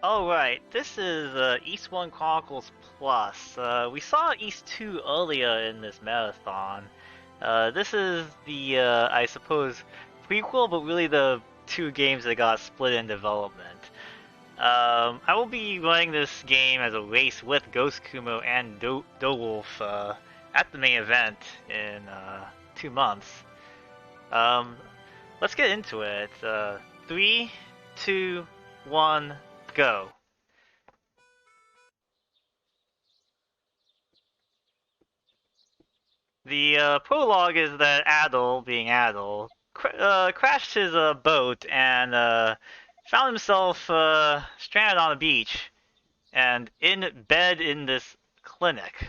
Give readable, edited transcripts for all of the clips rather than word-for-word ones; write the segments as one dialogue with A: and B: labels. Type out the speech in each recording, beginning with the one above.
A: Alright, this is East 1 Chronicles Plus. We saw East 2 earlier in this marathon. This is the, I suppose, prequel, but really the two games that got split in development. I will be running this game as a race with Ghost Kumo and Wolf at the main event in 2 months. Let's get into it. 3, 2, 1, go. The prologue is that Adel, being Adel, crashed his boat and found himself stranded on a beach and in bed in this clinic.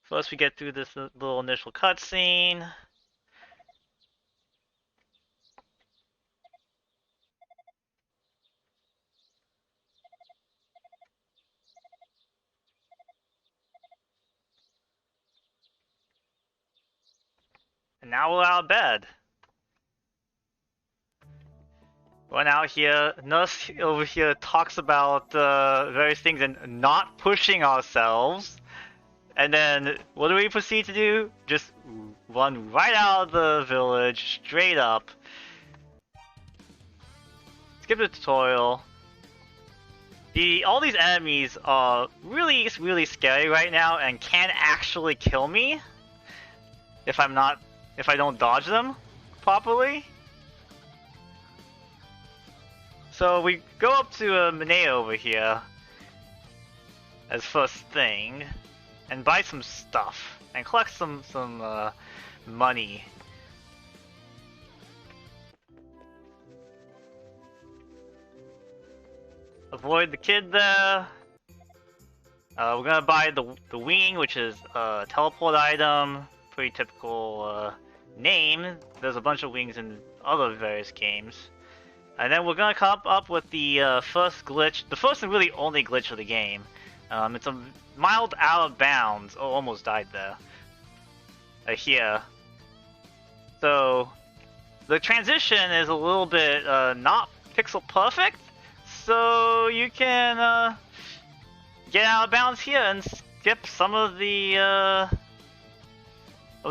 A: First we get through this little initial cutscene. And now we're out of bed. We're out here, Nurse over here talks about various things and not pushing ourselves. And then, what do we proceed to do? Just run right out of the village, straight up. Skip the tutorial. All these enemies are really scary right now and can actually kill me if I don't dodge them properly. So we go up to Minea over here as first thing and buy some stuff and collect some money. Avoid the kid there. We're gonna buy the wing, which is a teleport item. Pretty typical name. There's a bunch of wings in other various games. And then we're gonna come up with the first glitch, the first and really only glitch of the game. It's a mild out of bounds. Oh, almost died there. Here. So the transition is a little bit not pixel perfect. So you can get out of bounds here and skip some of the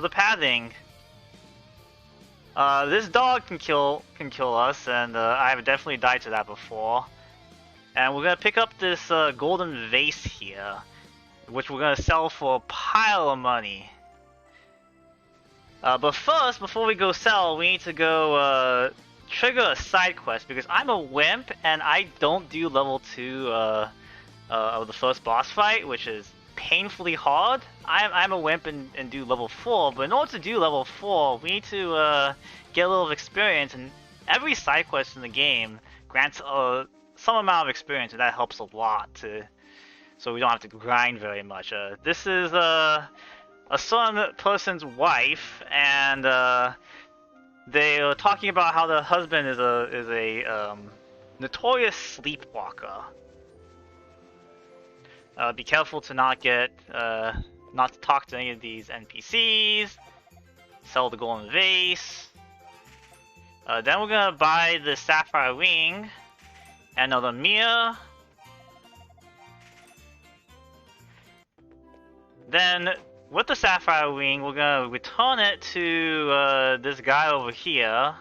A: padding. This dog can kill us, and I've definitely died to that before. And we're gonna pick up this golden vase here, which we're gonna sell for a pile of money. But first, before we go sell, we need to go trigger a side quest because I'm a wimp and I don't do level 2 of the first boss fight, which is painfully hard. I'm a wimp and do level 4, but in order to do level 4, we need to get a little experience, and every side quest in the game grants some amount of experience, and that helps a lot so we don't have to grind very much. This is a certain person's wife, and they are talking about how the husband is a notorious sleepwalker. Be careful to not to talk to any of these NPCs. Sell the golden vase. Then we're gonna buy the sapphire ring and another mirror. Then with the sapphire ring, we're gonna return it to this guy over here.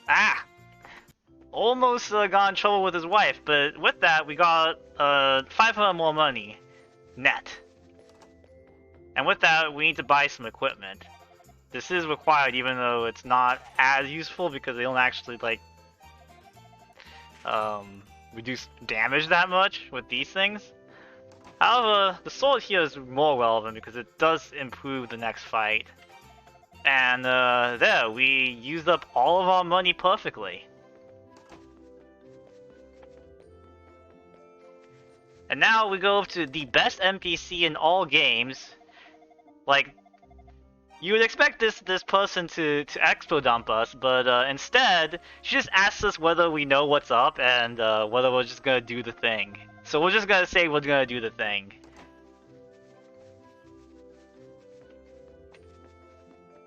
A: Ah! Almost got in trouble with his wife, but with that we got 500 more money net. And with that we need to buy some equipment. This is required even though it's not as useful because they don't actually like reduce damage that much with these things. However, the sword here is more relevant because it does improve the next fight. And there, we used up all of our money perfectly. And now we go to the best NPC in all games. Like, You would expect this person to expo dump us, but instead she just asks us whether we know what's up and whether we're just gonna do the thing. So we're just gonna say we're gonna do the thing.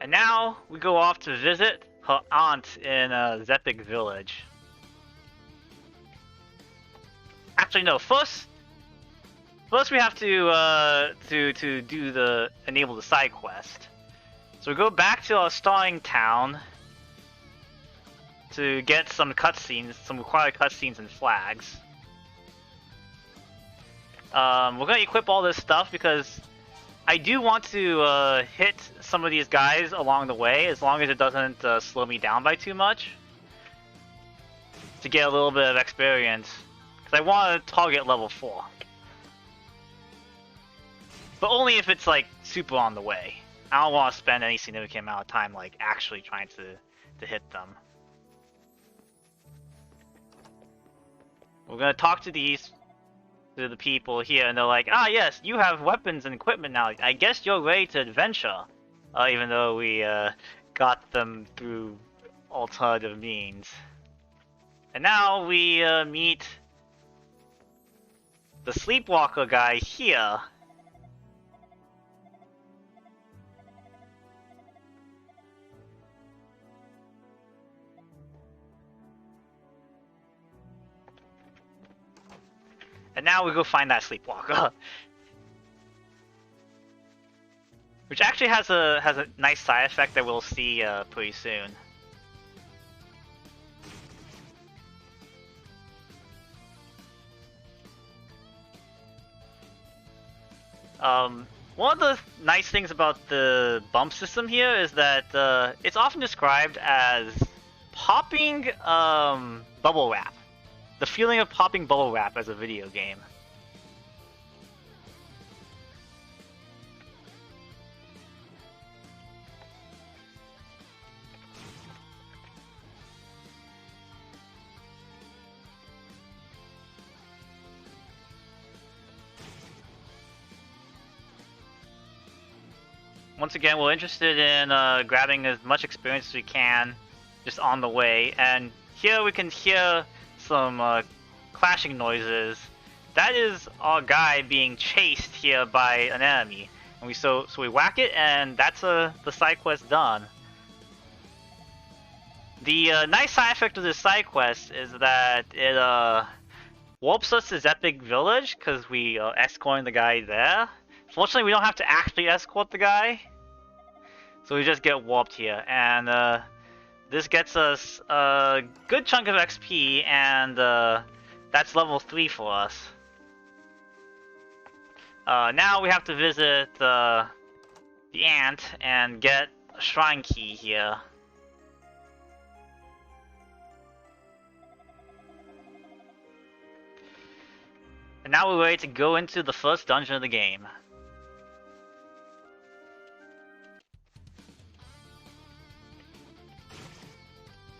A: And now we go off to visit her aunt in Zepik village. Actually, no. First we have to do the enable the side quest. So we go back to our starting town to get some cutscenes, some required cutscenes and flags. We're gonna equip all this stuff because I do want to hit some of these guys along the way, as long as it doesn't slow me down by too much, to get a little bit of experience. Because I want to target level 4. But only if it's like super on the way. I don't want to spend any significant amount of time like actually trying to hit them. We're gonna talk to the people here, and they're like, ah yes, you have weapons and equipment now. I guess you're ready to adventure. Even though we got them through alternative means. And now we meet the sleepwalker guy here. And now we go find that sleepwalker. Which actually has a nice side effect that we'll see pretty soon. One of the nice things about the bump system here is that it's often described as popping bubble wrap. The feeling of popping bubble wrap as a video game. Once again, we're interested in grabbing as much experience as we can just on the way, and here we can hear some clashing noises. That is our guy being chased here by an enemy, and so we whack it, and that's the side quest done. The nice side effect of this side quest is that it warps us to Zepik village because we are escorting the guy there. Fortunately, we don't have to actually escort the guy, so we just get warped here, and this gets us a good chunk of XP, and that's level 3 for us. Now we have to visit the ant and get a shrine key here. And now we're ready to go into the first dungeon of the game.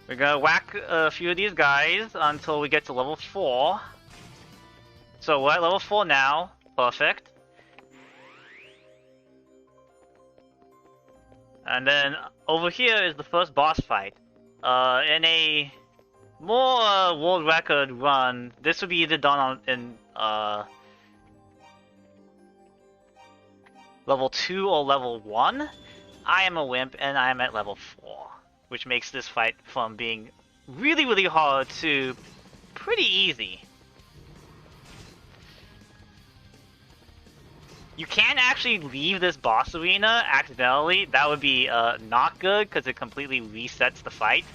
A: We're gonna whack a few of these guys until we get to level 4. So we're at level 4 now. Perfect. And then over here is the first boss fight. In a more world record run, this would be either done in level 2 or level 1. I am a wimp and I am at level 4. Which makes this fight from being really, really hard to pretty easy. You can actually leave this boss arena accidentally. That would be not good because it completely resets the fight.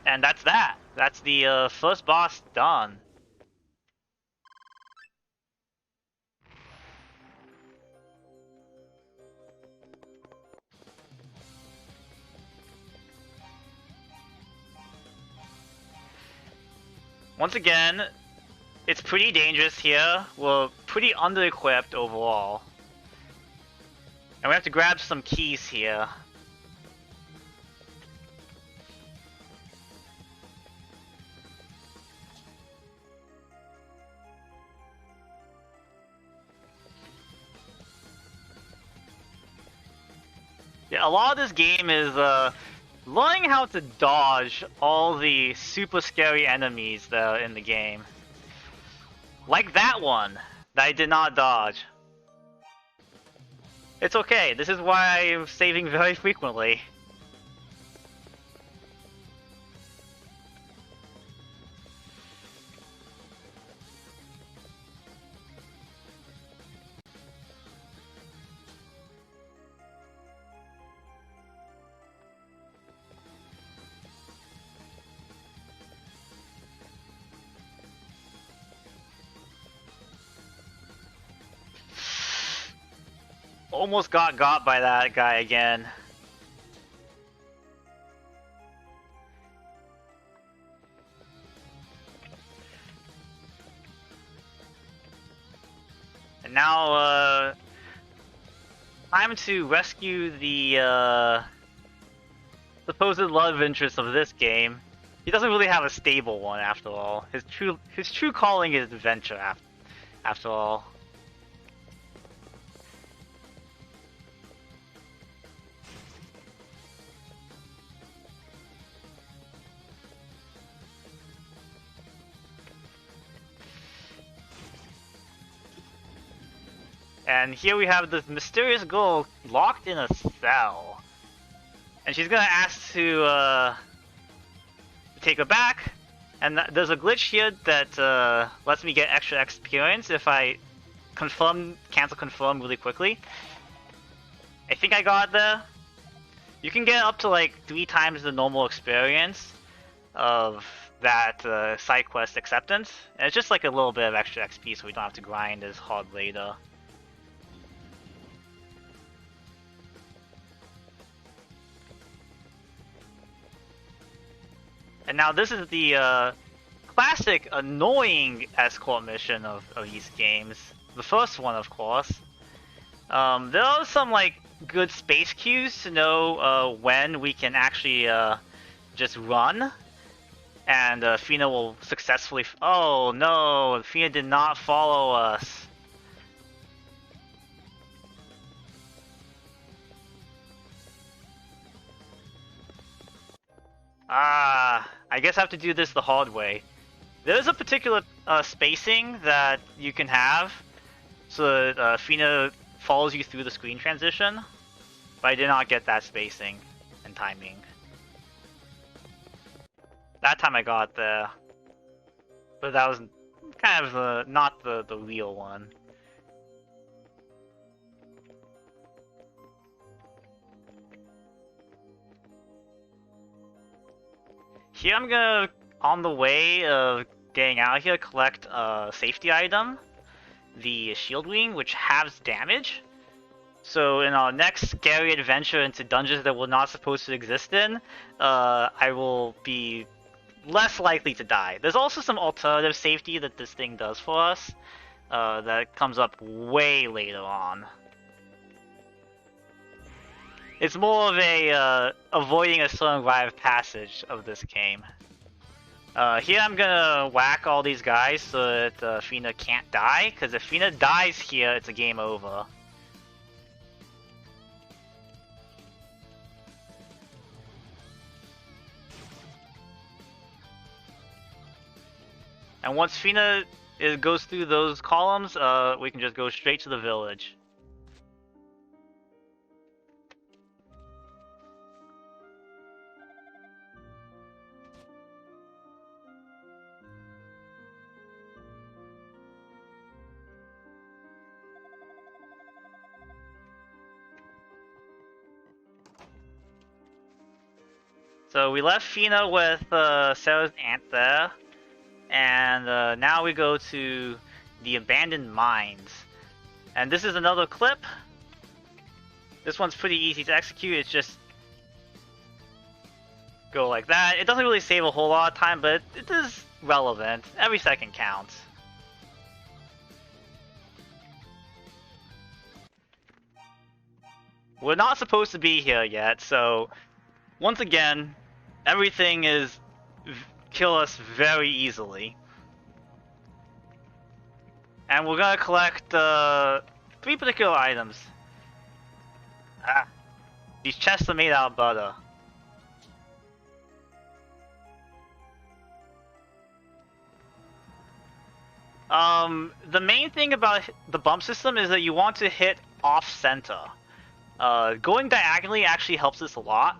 A: And that's that. That's the first boss done. Once again, it's pretty dangerous here. We're pretty under-equipped overall. And we have to grab some keys here. Yeah, a lot of this game is learning how to dodge all the super scary enemies that are in the game. Like that one that I did not dodge. It's okay, this is why I'm saving very frequently. Almost got by that guy again. And now, time to rescue the, supposed love interest of this game. He doesn't really have a stable one after all. His true calling is adventure after all. And here we have this mysterious girl locked in a cell. And she's gonna ask to take her back. And there's a glitch here that lets me get extra experience if I cancel confirm really quickly. I think I got there. You can get up to like 3 times the normal experience of that side quest acceptance. And it's just like a little bit of extra XP so we don't have to grind as hard later. And now this is the classic annoying escort mission of these games. The first one, of course. There are some like good space cues to know when we can actually just run. And Fina will successfully... Oh no, Fina did not follow us. I guess I have to do this the hard way. There's a particular spacing that you can have so that Fina follows you through the screen transition, but I did not get that spacing and timing. That time I got there, but that was kind of not the real one. Here I'm gonna, on the way of getting out of here, collect a safety item, the shield wing, which halves damage. So in our next scary adventure into dungeons that we're not supposed to exist in, I will be less likely to die. There's also some alternative safety that this thing does for us, that comes up way later on. It's more of a avoiding a certain rite of passage of this game. Here I'm gonna whack all these guys so that Fina can't die, because if Fina dies here, it's a game over. And once Fina goes through those columns, we can just go straight to the village. So we left Fina with Sarah's aunt there, and now we go to the abandoned mines. And this is another clip. This one's pretty easy to execute, it's just go like that. It doesn't really save a whole lot of time, but it is relevant. Every second counts. We're not supposed to be here yet, so once again, everything is kill us very easily. And we're gonna collect 3 particular items. These chests are made out of butter. The main thing about the bump system is that you want to hit off-center. Going diagonally actually helps this a lot.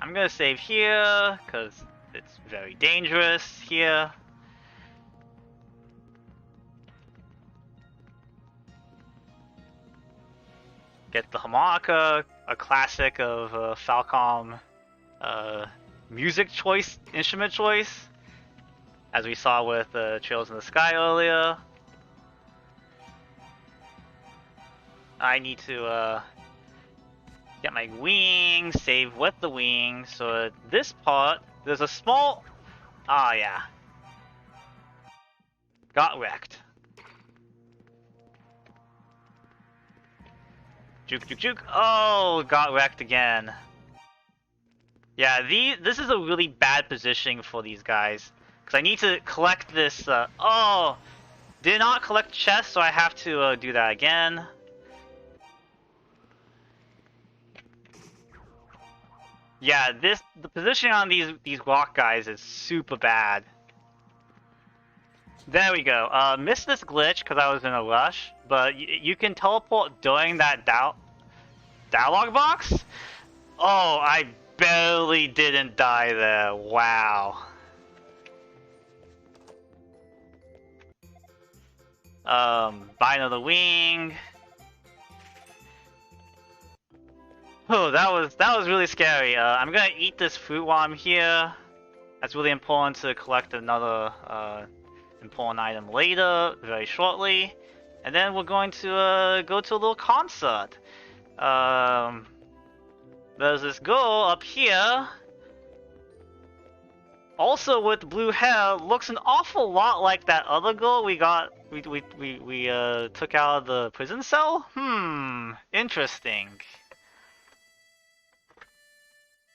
A: I'm gonna save here, because it's very dangerous here. Get the harmonica, a classic of Falcom music choice, instrument choice, as we saw with Trails in the Sky earlier. I need to get my wings, save with the wings, so this part, there's a small... Ah, yeah. Got wrecked. Juke, juke, juke. Oh, got wrecked again. Yeah, this is a really bad positioning for these guys. Because I need to collect this, oh! Did not collect chest, so I have to do that again. Yeah, the positioning on these rock guys is super bad. There we go. Missed this glitch because I was in a rush, but you can teleport during that dialogue box? Oh, I barely didn't die there. Wow. Buy another wing. Oh, that was really scary. I'm gonna eat this fruit while I'm here. That's really important to collect another important item later, very shortly. And then we're going to go to a little concert. There's this girl up here. Also with blue hair, looks an awful lot like that other girl we took out of the prison cell? Interesting.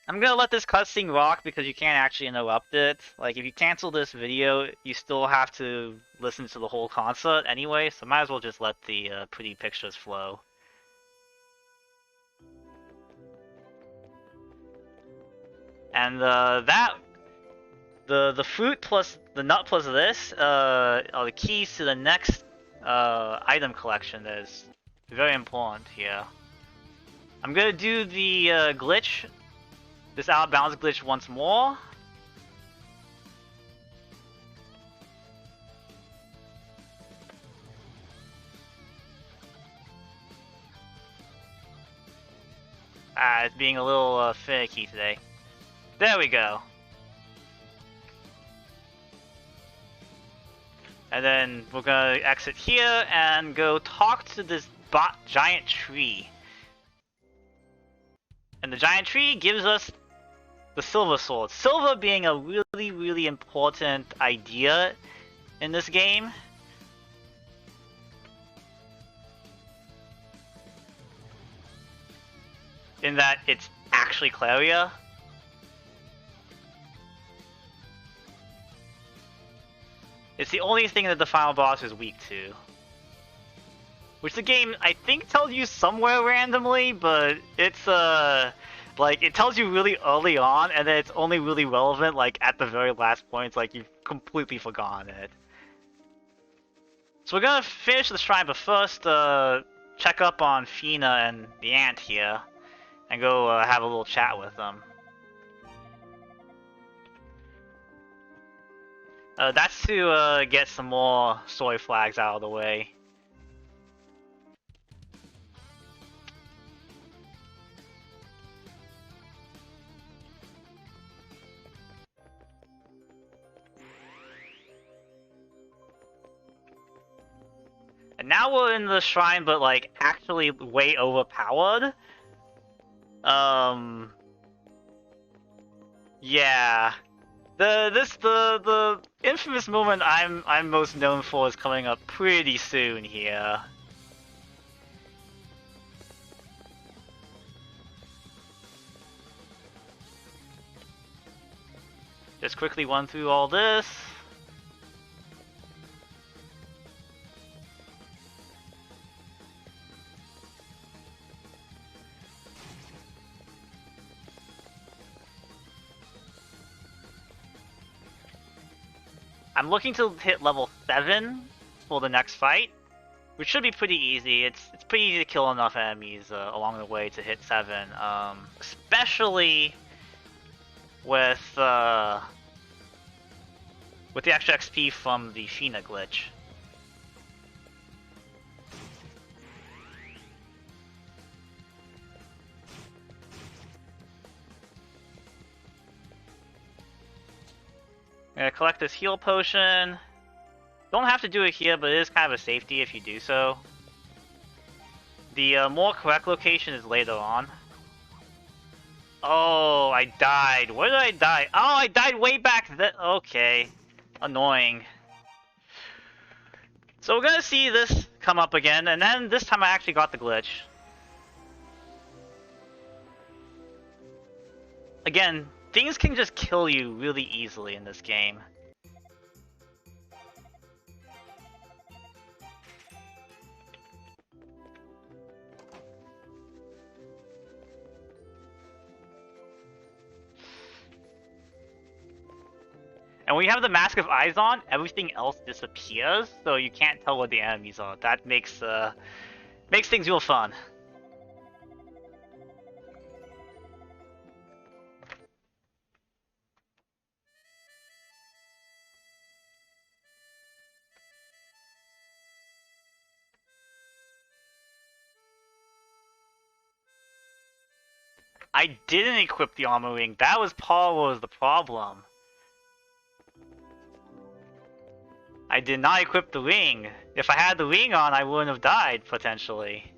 A: I'm gonna let this cutscene rock because you can't actually interrupt it. Like, if you cancel this video, you still have to listen to the whole concert anyway, so might as well just let the pretty pictures flow. And the fruit plus the nut plus this are the keys to the next item collection that is very important here. I'm gonna do the glitch. This out of bounds glitch once more. It's being a little finicky today. There we go. And then we're gonna exit here and go talk to this giant tree. And the giant tree gives us the silver sword. Silver being a really, really important idea in this game. In that it's actually Claria. It's the only thing that the final boss is weak to. Which the game, I think, tells you somewhere randomly, but it's, like, it tells you really early on, and then it's only really relevant, like, at the very last point. It's like you've completely forgotten it. So we're gonna finish the shrine, but first, check up on Fina and the ant here, and go have a little chat with them. That's to get some more soy flags out of the way. And now we're in the shrine, but like actually way overpowered. Yeah. The infamous moment I'm most known for is coming up pretty soon here. Just quickly run through all this. I'm looking to hit level 7 for the next fight, which should be pretty easy. It's pretty easy to kill enough enemies along the way to hit 7, especially with the extra XP from the Sheena glitch. I'm gonna collect this heal potion. Don't have to do it here, but it is kind of a safety if you do so. The more correct location is later on. Oh, I died. Where did I die? Oh, I died way back then. Okay. Annoying. So we're gonna see this come up again, and then this time I actually got the glitch. Again, things can just kill you really easily in this game. And when you have the Mask of Eyes on, everything else disappears, so you can't tell what the enemies are. That makes things real fun. I didn't equip the armor ring. That was the problem. I did not equip the ring. If I had the ring on, I wouldn't have died, potentially.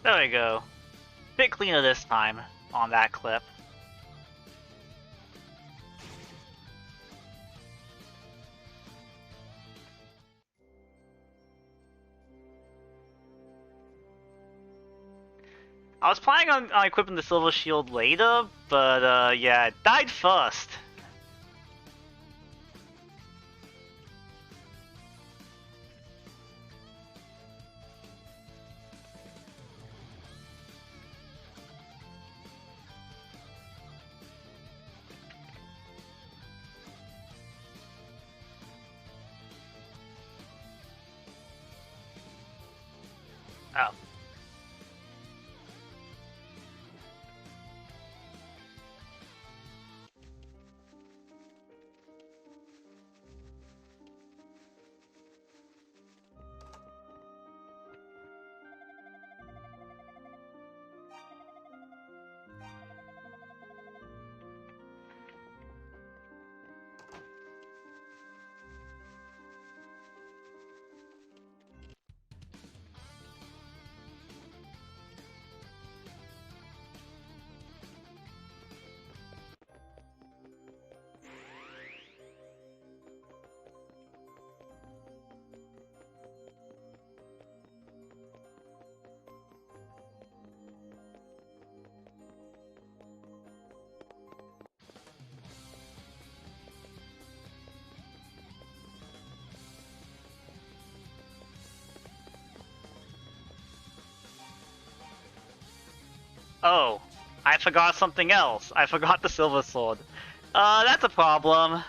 A: There we go. Bit cleaner this time on that clip. I was planning on equipping the silver shield later, but yeah, it died first. Oh. Oh, I forgot something else. I forgot the silver sword. That's a problem.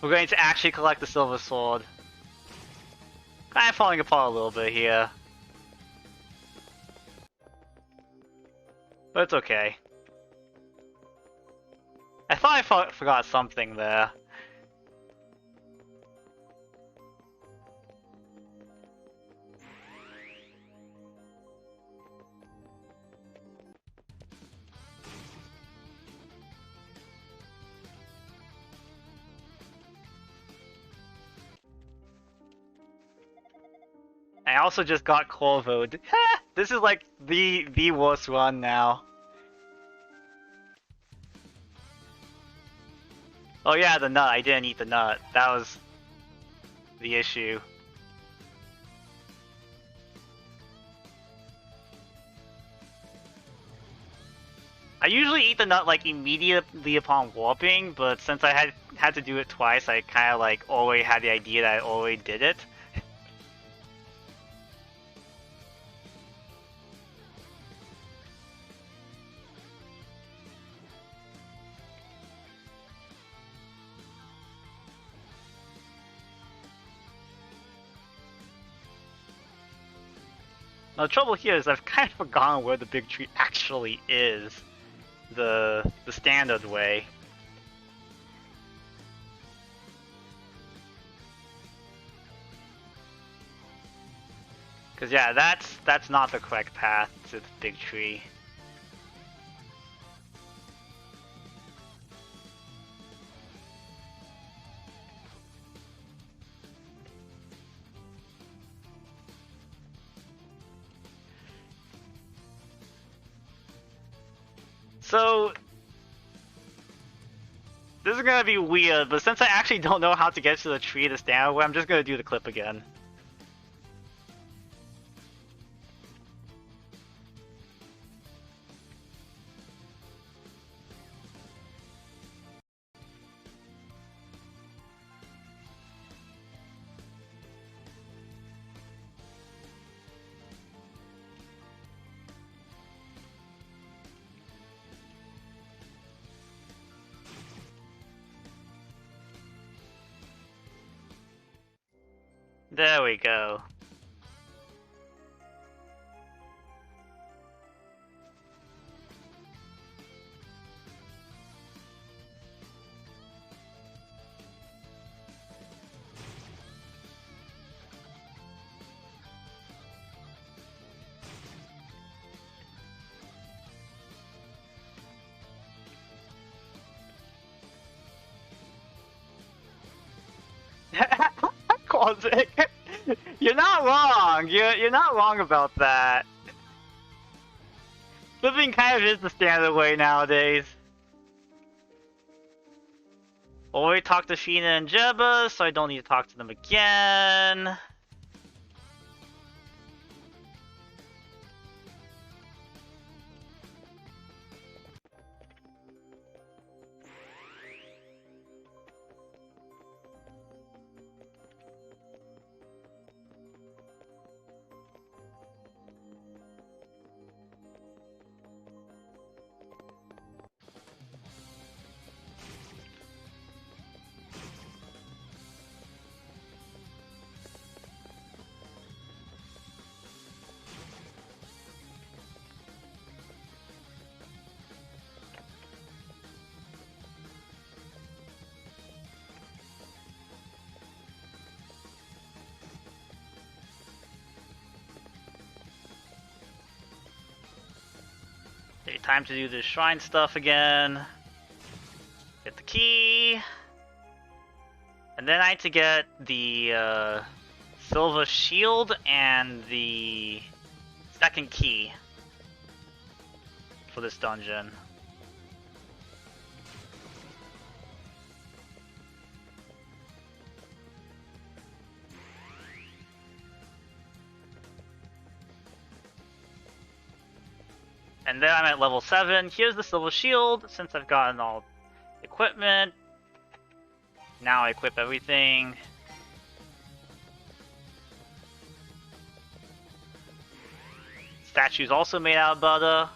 A: We're going to actually collect the silver sword. I'm falling apart a little bit here. But it's okay. I thought I forgot something there. I also just got Corvoed. This is like the worst run now. Oh yeah, the nut. I didn't eat the nut. That was the issue. I usually eat the nut like immediately upon warping, but since I had to do it twice, I kind of like always had the idea that I always did it. Now, the trouble here is I've kind of forgotten where the big tree actually is, the standard way. Cause yeah, that's not the correct path to the big tree. So, this is gonna be weird, but since I actually don't know how to get to the tree the standard way, I'm just gonna do the clip again. There we go. Quasic, you're not wrong. You're not wrong about that. Flipping kind of is the standard way nowadays. Already talked to Sheena and Jebba, so I don't need to talk to them again. Okay, time to do the shrine stuff again. Get the key. And then I need to get the silver shield and the second key for this dungeon. And then I'm at level 7. Here's the silver shield, since I've gotten all equipment. Now I equip everything. Statue's also made out of butter.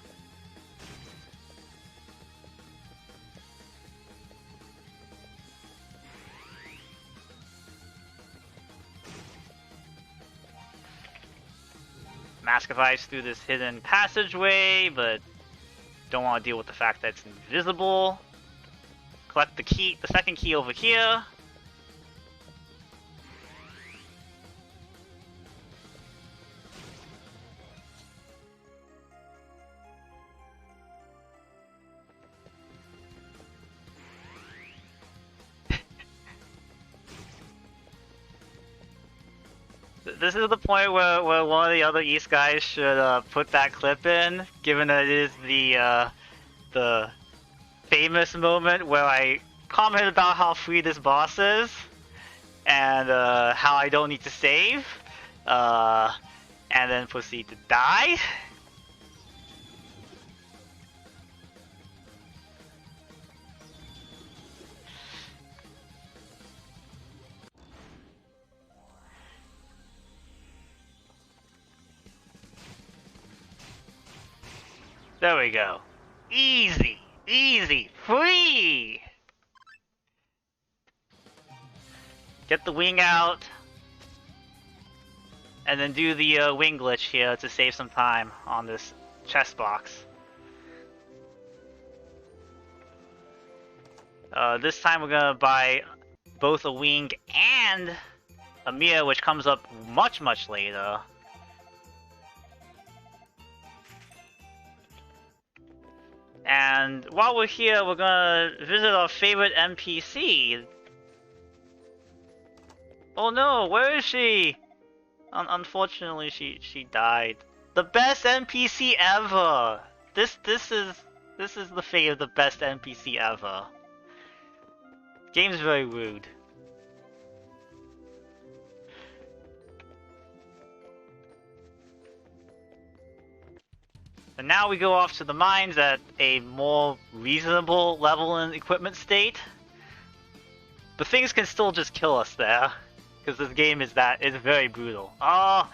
A: Mask of Ice through this hidden passageway, but don't want to deal with the fact that it's invisible. Collect the key, the second key over here. This is the point where one of the other East guys should put that clip in, given that it is the famous moment where I comment about how free this boss is, and how I don't need to save, and then proceed to die. There we go. Easy, easy, free! Get the wing out. And then do the wing glitch here to save some time on this chest box. This time we're gonna buy both a wing and a mirror, which comes up much later. And while we're here, we're gonna visit our favorite NPC. Oh no, where is she? Unfortunately, she died. The best NPC ever. This is the fate of the best NPC ever. Game's very rude. And now we go off to the mines at a more reasonable level and equipment state. But things can still just kill us there. Because this game is very brutal. Oh!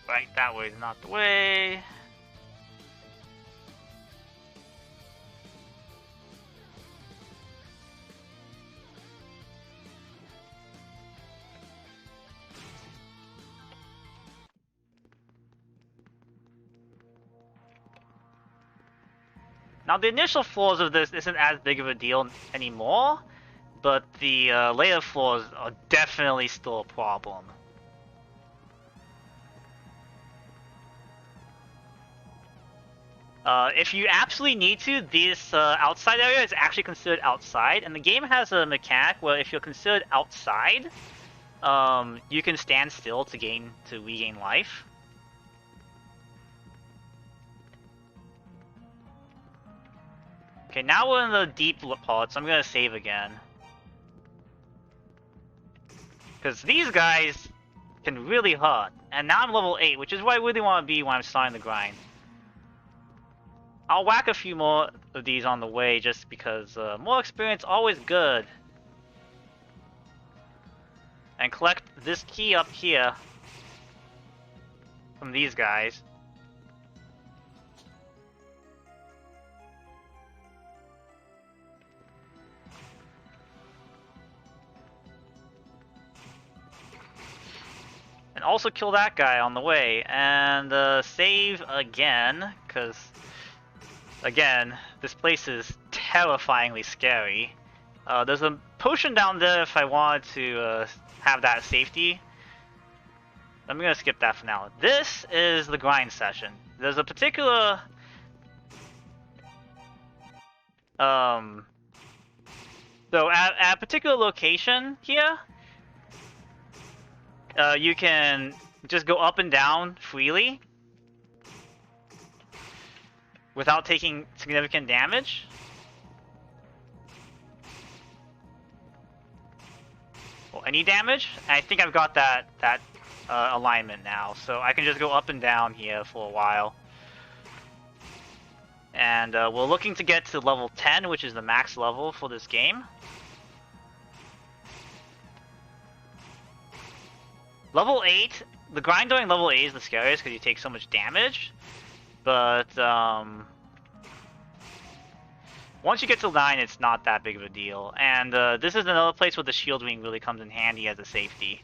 A: Right, that way is not the way. Now the initial floors of this isn't as big of a deal anymore, but the later floors are definitely still a problem. If you absolutely need to, this outside area is actually considered outside, and the game has a mechanic where if you're considered outside, you can stand still to regain life. Okay, now we're in the deep part, so I'm gonna save again. Because these guys can really hurt. And now I'm level 8, which is where I really want to be when I'm starting the grind. I'll whack a few more of these on the way just because more experience always good. And collect this key up here from these guys. And also kill that guy on the way, and save again, because, again, this place is terrifyingly scary. There's a potion down there if I wanted to have that safety. I'm gonna skip that for now. This is the grind session. There's a particular... So, at a particular location here, you can just go up and down freely without taking significant damage. Well, any damage? I think I've got that alignment now, so I can just go up and down here for a while. And we're looking to get to level 10, which is the max level for this game. Level 8, the grind during level 8 is the scariest because you take so much damage, but once you get to 9, it's not that big of a deal. And this is another place where the shield wing really comes in handy as a safety.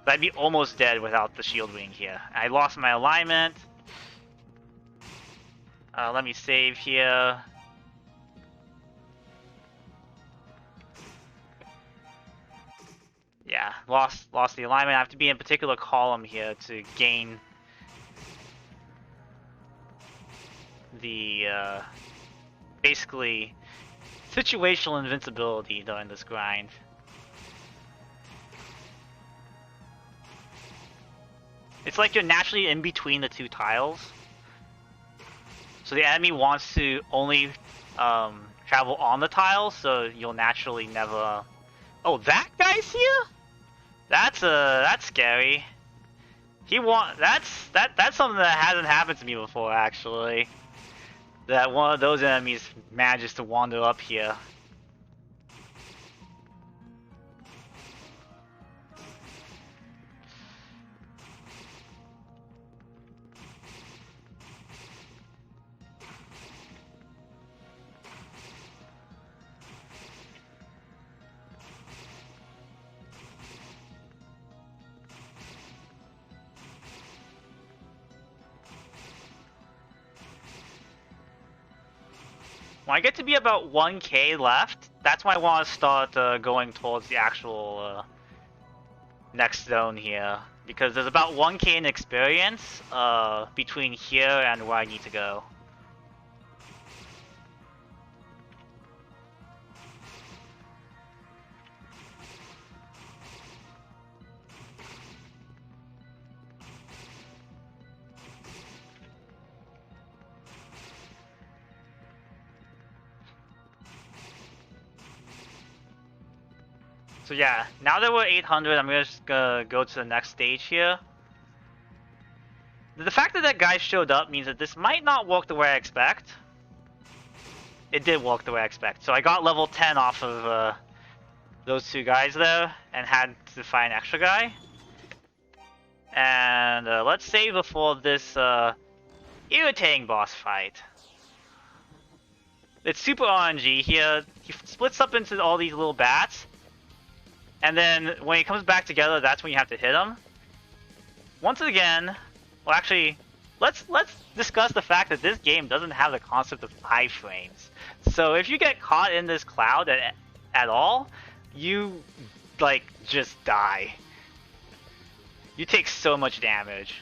A: I'd be almost dead without the shield wing here. I lost my alignment. Let me save here. Yeah, lost the alignment. I have to be in a particular column here to gain the basically situational invincibility during this grind. It's like you're naturally in between the two tiles. So the enemy wants to only travel on the tiles, so you'll naturally never... Oh, that guy's here? That's scary. That's something that hasn't happened to me before, actually. That one of those enemies manages to wander up here. When I get to be about 1k left, that's when I want to start going towards the actual next zone here. Because there's about 1k in experience between here and where I need to go. So yeah, now that we're 800, I'm just gonna go to the next stage here. The fact that that guy showed up means that this might not work the way I expect. It did work the way I expect. So I got level 10 off of those two guys there, and had to find an extra guy. And let's save before this irritating boss fight. It's super RNG here. He splits up into all these little bats. And then when he comes back together, that's when you have to hit him. Once again, well actually, let's discuss the fact that this game doesn't have the concept of iframes. So if you get caught in this cloud at all, you like just die. You take so much damage.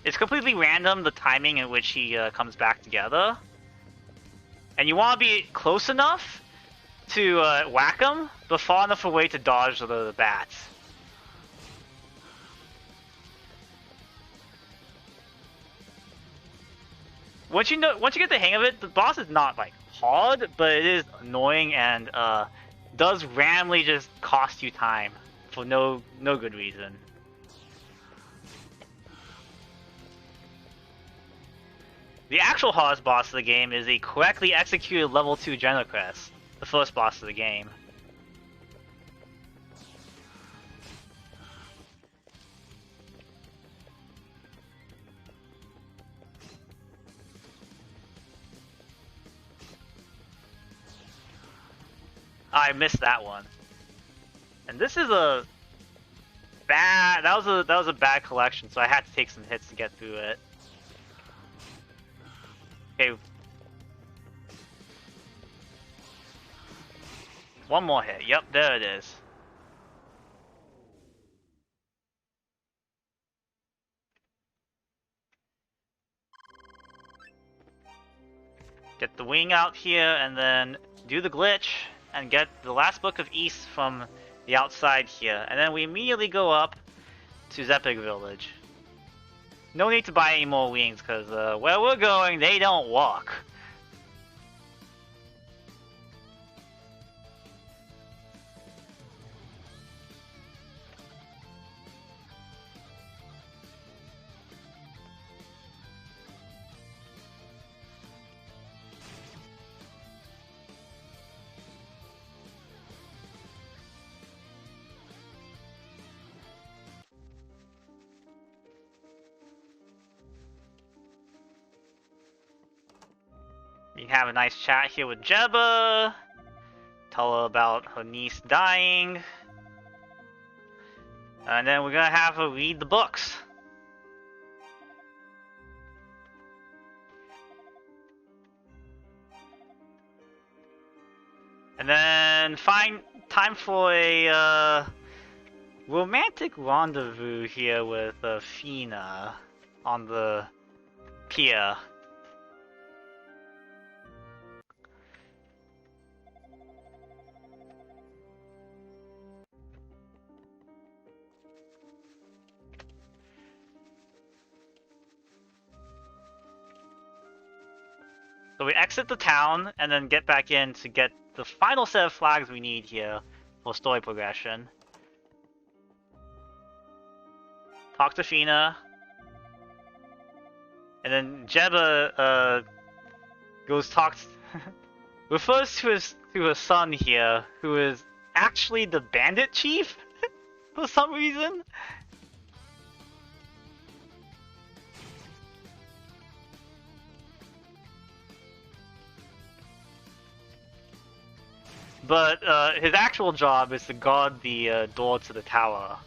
A: It's completely random, the timing in which he comes back together. And you want to be close enough to whack him, but far enough away to dodge the bats. Once you get the hang of it, the boss is not like hard, but it is annoying and does randomly just cost you time for no good reason. The actual hardest boss of the game is a correctly executed level 2 Genocrest, the first boss of the game. I missed that one. And this is a bad, that was a bad collection, so I had to take some hits to get through it. Okay. One more hit. Yep, there it is. Get the wing out here and then do the glitch and get the last book of East from the outside here. And then we immediately go up to Zepig Village. No need to buy any more wings, because where we're going, they don't walk. You can have a nice chat here with Jeba. Tell her about her niece dying. And then we're gonna have her read the books. And then find time for a romantic rendezvous here with Fina on the pier. So we exit the town and then get back in to get the final set of flags we need here for story progression. Talk to Fina. And then Jeba refers to his son here, who is actually the bandit chief for some reason. But his actual job is to guard the door to the tower.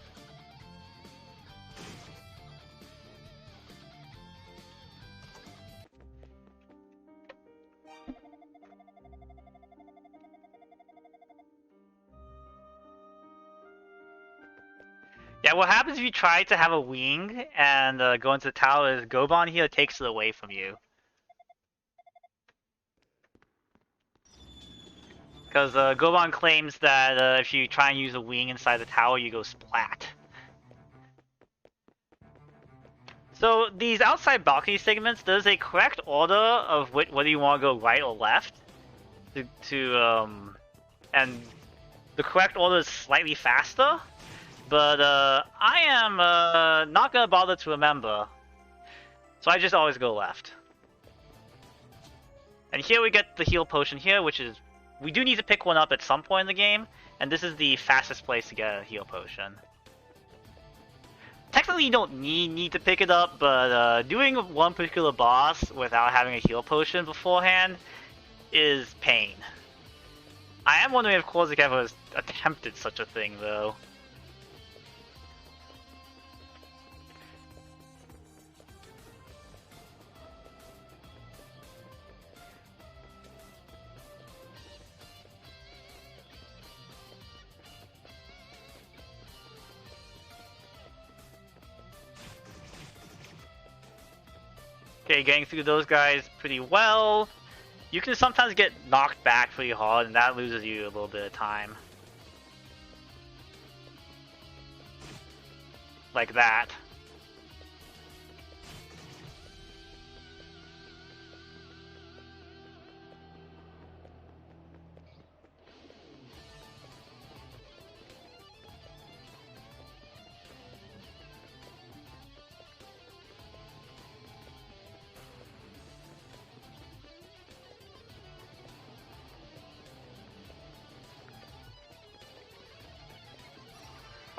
A: Yeah, what happens if you try to have a wing and go into the tower is Goban here takes it away from you. Because Goban claims that if you try and use a wing inside the tower, you go splat. So these outside balcony segments, there's a correct order of whether you want to go right or left. And the correct order is slightly faster. But I am not gonna bother to remember, so I just always go left. And here we get the heal potion here, which is we do need to pick one up at some point in the game, and this is the fastest place to get a heal potion. Technically, you don't need to pick it up, but doing one particular boss without having a heal potion beforehand is pain. I am wondering if Korzik ever has attempted such a thing, though. Okay, getting through those guys pretty well. You can sometimes get knocked back pretty hard, and that loses you a little bit of time. Like that.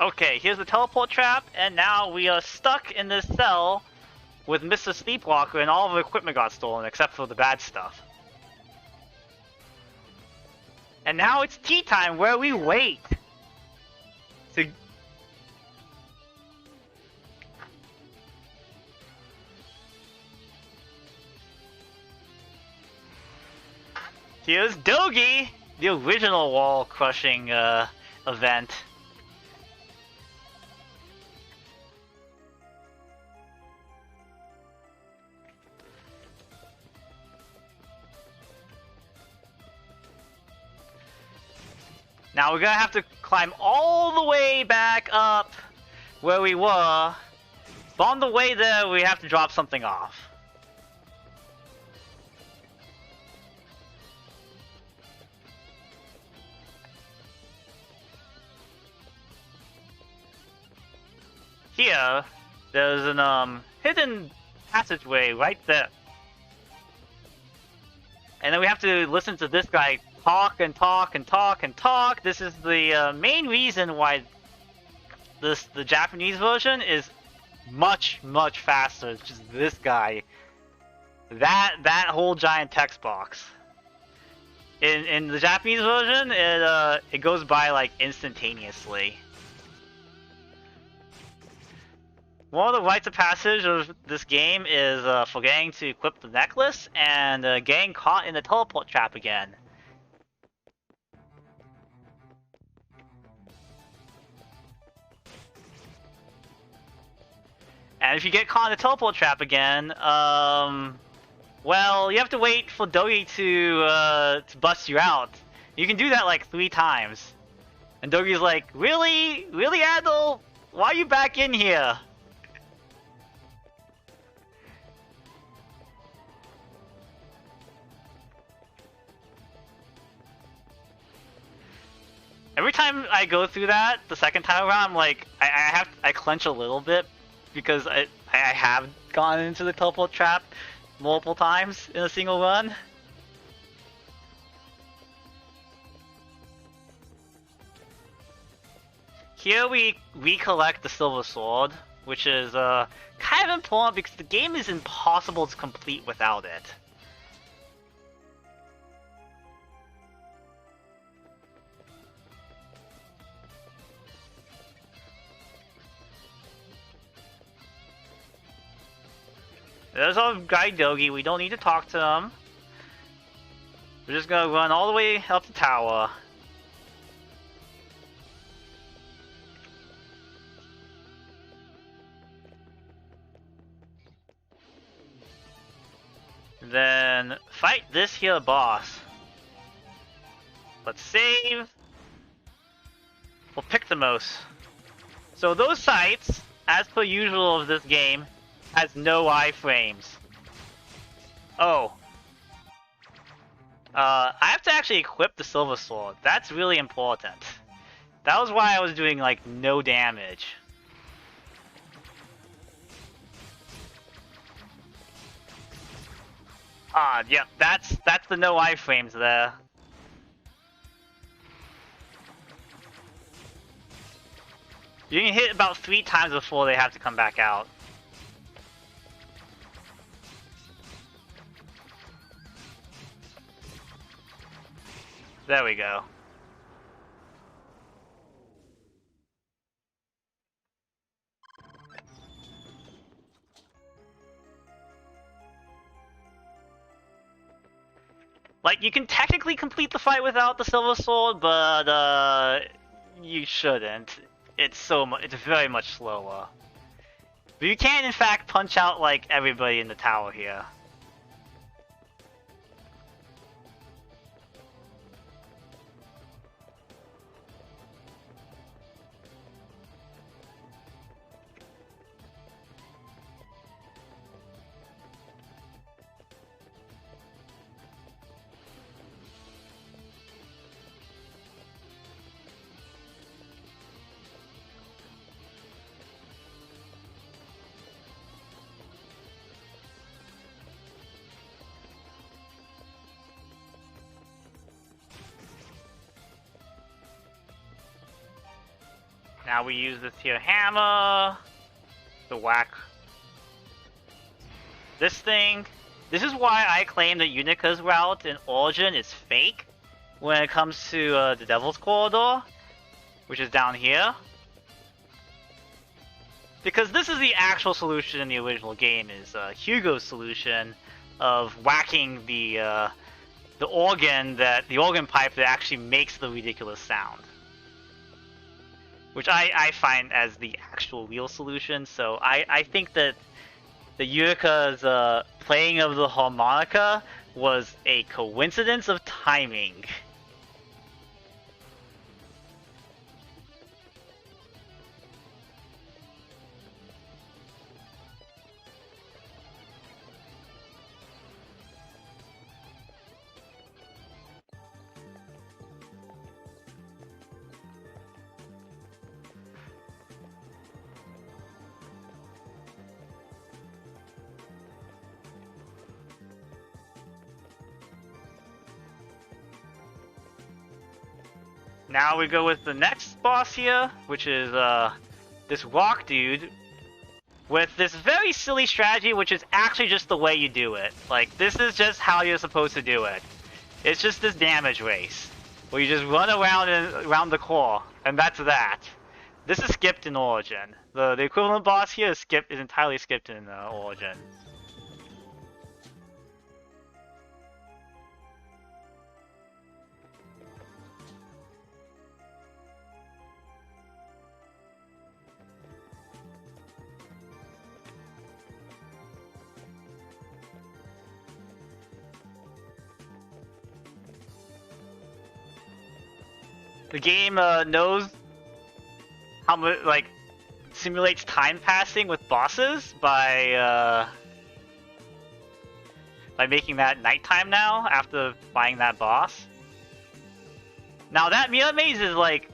A: Okay, here's the teleport trap, and now we are stuck in this cell with Mr. Sleepwalker, and all of the equipment got stolen except for the bad stuff. And now it's tea time where we wait. Here's Dogi, the original wall crushing event. Now we're gonna have to climb all the way back up where we were, but on the way there we have to drop something off. Here, there's an hidden passageway right there. And then we have to listen to this guy talk and talk and talk and talk. This is the main reason why the Japanese version is much faster. It's just this guy, that whole giant text box. In the Japanese version, it goes by like instantaneously. One of the rites of passage of this game is forgetting to equip the necklace and getting caught in the teleport trap again. And if you get caught in the teleport trap again, well, you have to wait for Dogi to bust you out. You can do that like 3 times. And Dogi's like, really? Really, Adol? Why are you back in here? Every time I go through that, the second time around, I'm like, I clench a little bit because I have gone into the teleport trap multiple times in a single run. Here we recollect the silver sword, which is kind of important because the game is impossible to complete without it. There's our guy Dogi, we don't need to talk to him. We're just gonna run all the way up the tower. Then fight this here boss. Let's save. We'll pick the most. So those sights, as per usual of this game, has no iframes. Oh. I have to actually equip the silver sword. That's really important. That was why I was doing like no damage. Yeah, that's the no iframes there. You can hit about 3 times before they have to come back out. There we go. Like, you can technically complete the fight without the silver sword, but you shouldn't. It's very much slower. But you can in fact punch out like everybody in the tower here. Now we use this here hammer to whack this thing. This is why I claim that Unica's route in Origin is fake when it comes to the Devil's Corridor, which is down here. Because this is the actual solution in the original game, is Hugo's solution of whacking the organ pipe that actually makes the ridiculous sound. Which I find as the actual real solution, so I think that the Yurika's playing of the harmonica was a coincidence of timing. Now we go with the next boss here, which is this rock dude with this very silly strategy, which is actually just the way you do it. Like, this is just how you're supposed to do it. It's just this damage race, where you just run around the core, and that's that. This is skipped in Origin. The equivalent boss here is entirely skipped in Origin. The game knows how much, like, simulates time passing with bosses by making that nighttime now after buying that boss. Now that mirror maze is like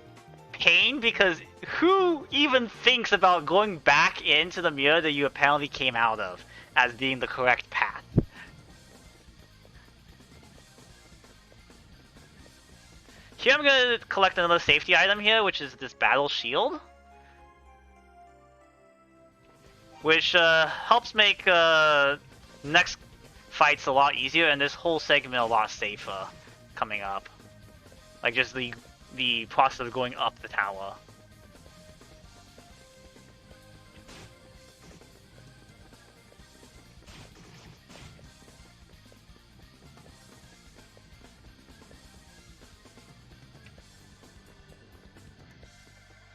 A: pain, because who even thinks about going back into the mirror that you apparently came out of as being the correct path? Here I'm gonna collect another safety item here, which is this battle shield, which helps make next fights a lot easier and this whole segment a lot safer coming up. Like just the process of going up the tower.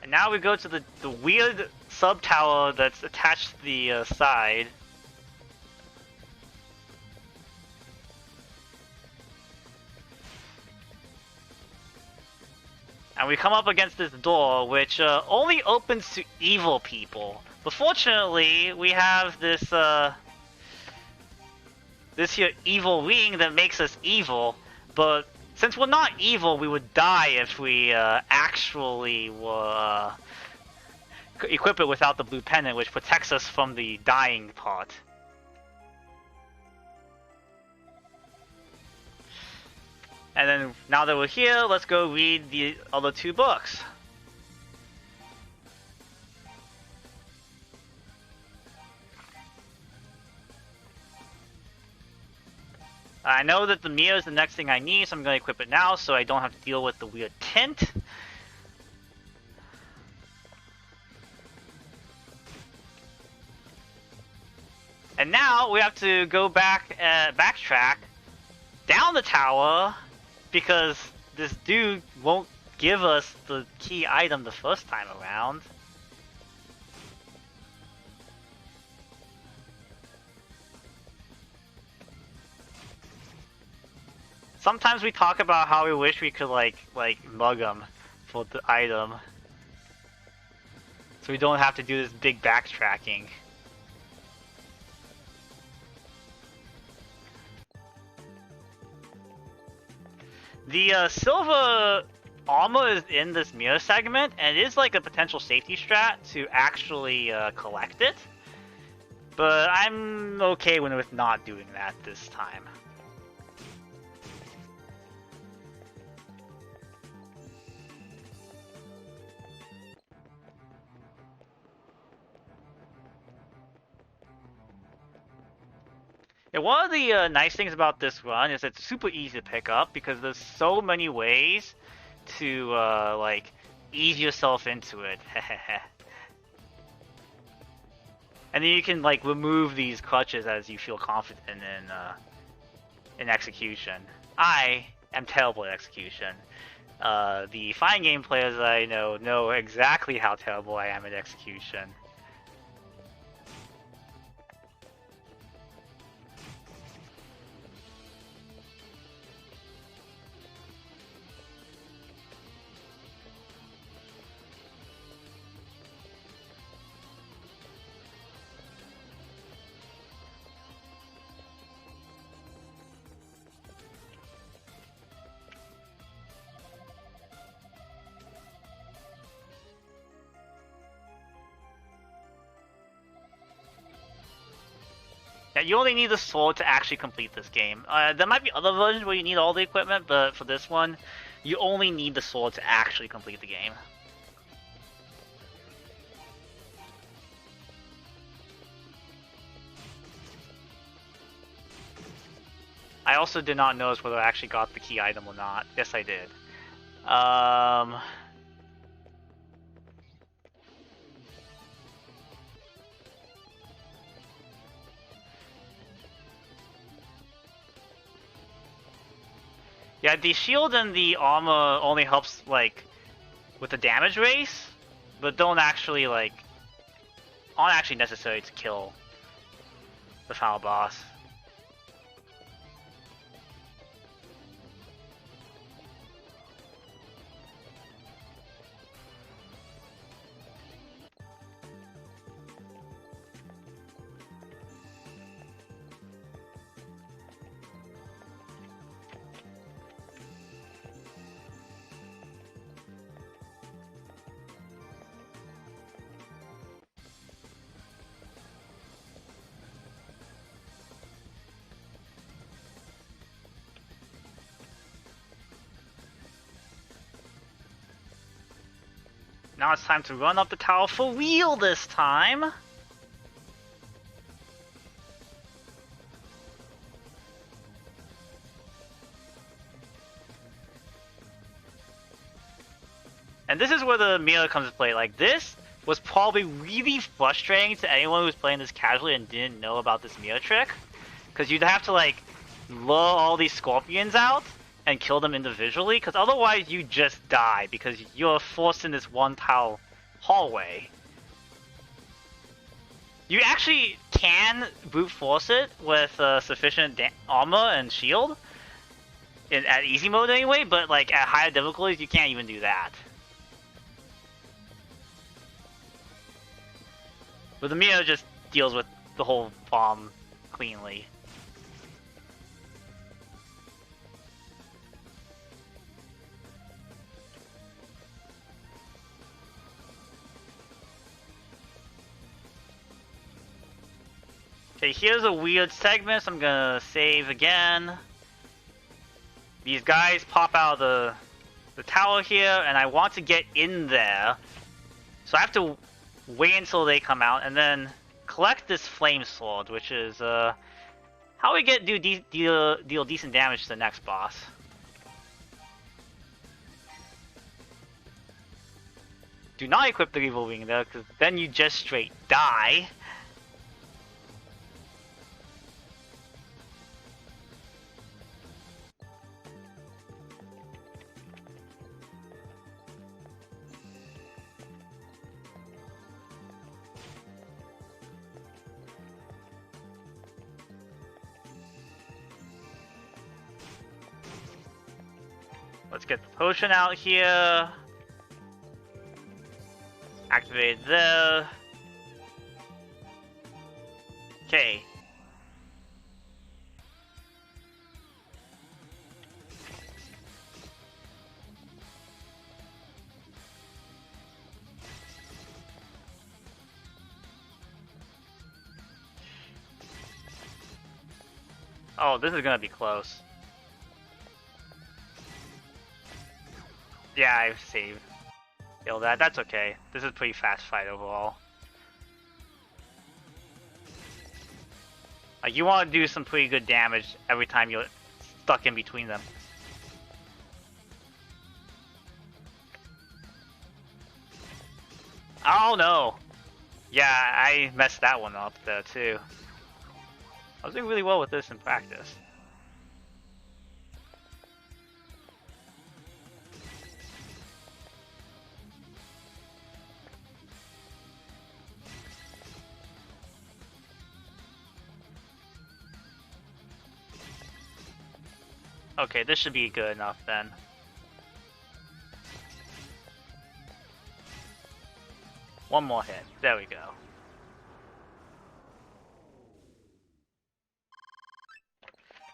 A: And now we go to the weird sub-tower that's attached to the side. And we come up against this door, which only opens to evil people. But fortunately, we have this this here evil wing that makes us evil. But since we're not evil, we would die if we actually were equip it without the blue pendant, which protects us from the dying part. And then, now that we're here, let's go read the other 2 books. I know that the mirror is the next thing I need, so I'm going to equip it now so I don't have to deal with the weird tint. And now we have to go back, backtrack down the tower, because this dude won't give us the key item the first time around. Sometimes we talk about how we wish we could like mug him for the item, so we don't have to do this big backtracking. The silver armor is in this mirror segment, and it is like a potential safety strat to actually collect it. But I'm okay with not doing that this time. Yeah, one of the nice things about this run is it's super easy to pick up because there's so many ways to like ease yourself into it. And then you can like remove these crutches as you feel confident in execution. I am terrible at execution. The fighting game players I know exactly how terrible I am at execution. Yeah, you only need the sword to actually complete this game. There might be other versions where you need all the equipment, but for this one, you only need the sword to actually complete the game. I also did not notice whether I actually got the key item or not. Yes, I did. Yeah, the shield and the armor only helps, like, with the damage race, but don't actually, like, aren't actually necessary to kill the final boss. Now it's time to run up the tower for real this time. And this is where the mirror comes into play. Like, this was probably really frustrating to anyone who was playing this casually and didn't know about this mirror trick. Because you'd have to, like, lure all these scorpions out and kill them individually, because otherwise you just die because you're forced in this one tile hallway. You actually can brute force it with sufficient armor and shield, at easy mode anyway, but like at higher difficulties you can't even do that. But the Mio just deals with the whole bomb cleanly. Okay, here's a weird segment, so I'm gonna save again. These guys pop out of the tower here, and I want to get in there. So I have to wait until they come out, and then collect this flame sword, which is how we deal decent damage to the next boss. Do not equip the evil wing though, because then you just straight die. Let's get the potion out here. Activate there. Okay. Oh, this is gonna be close. Yeah, I've saved. Kill that. That's okay. This is a pretty fast fight overall. Like, you want to do some pretty good damage every time you're stuck in between them. Oh no! Yeah, I messed that one up there too. I was doing really well with this in practice. Okay, this should be good enough then. One more hit. There we go.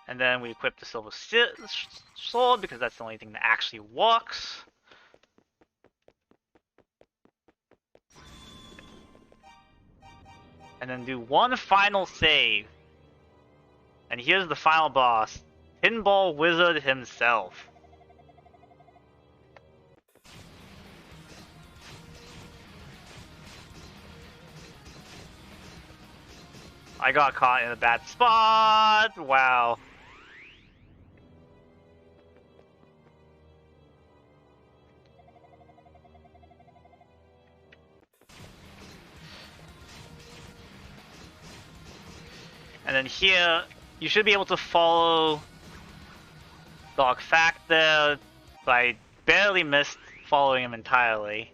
A: And then we equip the silver sword because that's the only thing that actually works. And then do one final save. And here's the final boss. Pinball Wizard himself. I got caught in a bad spot. Wow. And then here, you should be able to follow Dog Fact there, but I barely missed following him entirely.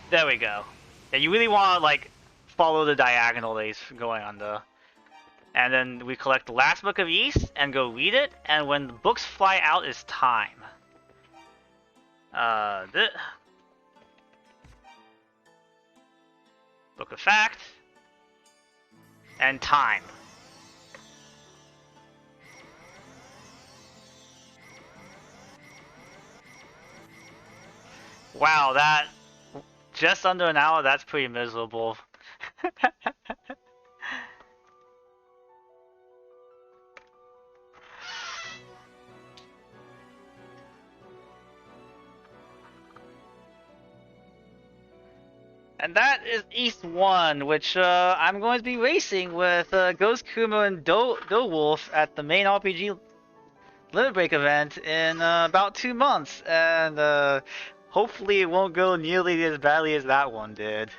A: There we go. Yeah, you really want to like follow the diagonal that he's going under. And then we collect the last book of East and go read it, and when the books fly out is time. Book of Fact and time. Wow, that just under an hour, that's pretty miserable. And that is East 1, which I'm going to be racing with Ghost Kuma and Do Wolf at the main RPG Limit Break event in about 2 months. And hopefully it won't go nearly as badly as that one did.